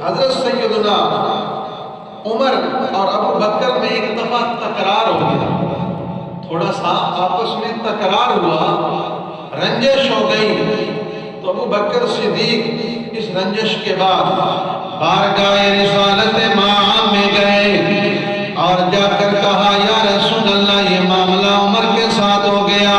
حضرت سیدنا عمر اور ابو بکر میں ایک دفعہ تکرار ہو گیا، تھوڑا سا آپس میں تکرار ہوا، رنجش ہو گئی، تو ابو بکر صدیق اس رنجش کے بعد بارگاہ رسالت ماں میں گئے اور جا کر کہا یا رسول اللہ یہ معاملہ عمر کے ساتھ ہو گیا،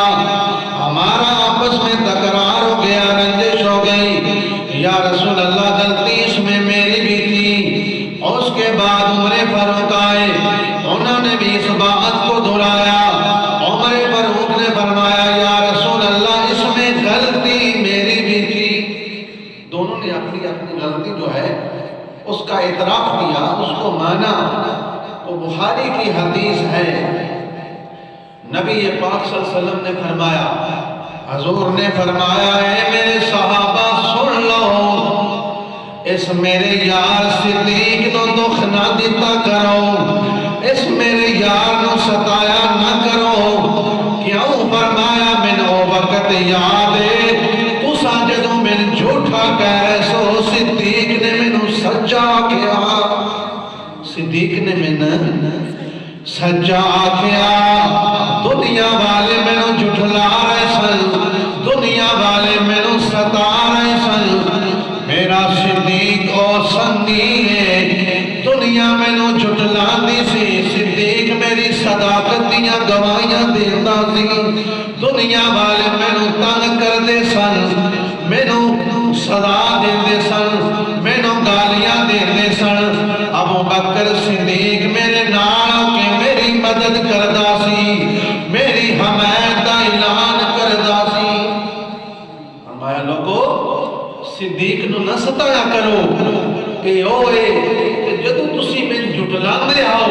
ہمارا آپس میں تکرار ہو گیا، رنجش ہو گئی، یا رسول اللہ غلطی اس میں میری بھی تھی۔ اور اس کے بعد عمر فاروق آئے، انہوں نے بھی اس بات کو دہرایا، عمر فاروق نے فرمایا یا رسول اللہ اس میں غلطی میری بھی تھی۔ دونوں نے اپنی اپنی غلطی جو ہے اس کا اعتراف کیا، اس کو مانا۔ وہ بخاری کی حدیث ہے، نبی پاک صلی اللہ علیہ وسلم نے فرمایا، حضور نے فرمایا اے میرے صحابہ سن لو، اس میرے یار صدیق نو دکھ نہ دیتا کرو، اس میرے یار نو ستایا نہ کرو۔ کیوں فرمایا من او وقت یاد ہے تسا جدوں من جھوٹا کہہ سو صدیق نے منو سچا کیا، صدیق نے من سچا کیا۔ دنیا والے منو جھٹلا رہے سن، دنیا والے منو ستا رہے سن، میرا صدیق او سنگی ہے، دنیا منو جھٹلا دی سی، صدیق میری صداقت دیاں گواہیاں دیتا سی، دنیا والے منو تنگ کر دے سن، منو صدا دے دے سن، منو گالیاں دے دے سن۔ ابو بکر صدیق میرے نال کے میری مدد کردا سی، میری حمایت دا اعلان کردا سی۔ فرمایا لوگو صدیق نو نہ ستایا کرو، کہ اوے کہ جدو تسی میں جھٹلان دے آؤ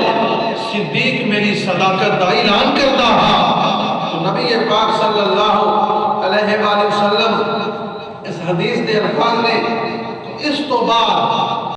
صدیق میری صداقت دا اعلان کردا ہاں۔ تو نبی پاک صلی اللہ علیہ وآلہ وسلم اس حدیث دے الفاظ نے اس تو بعد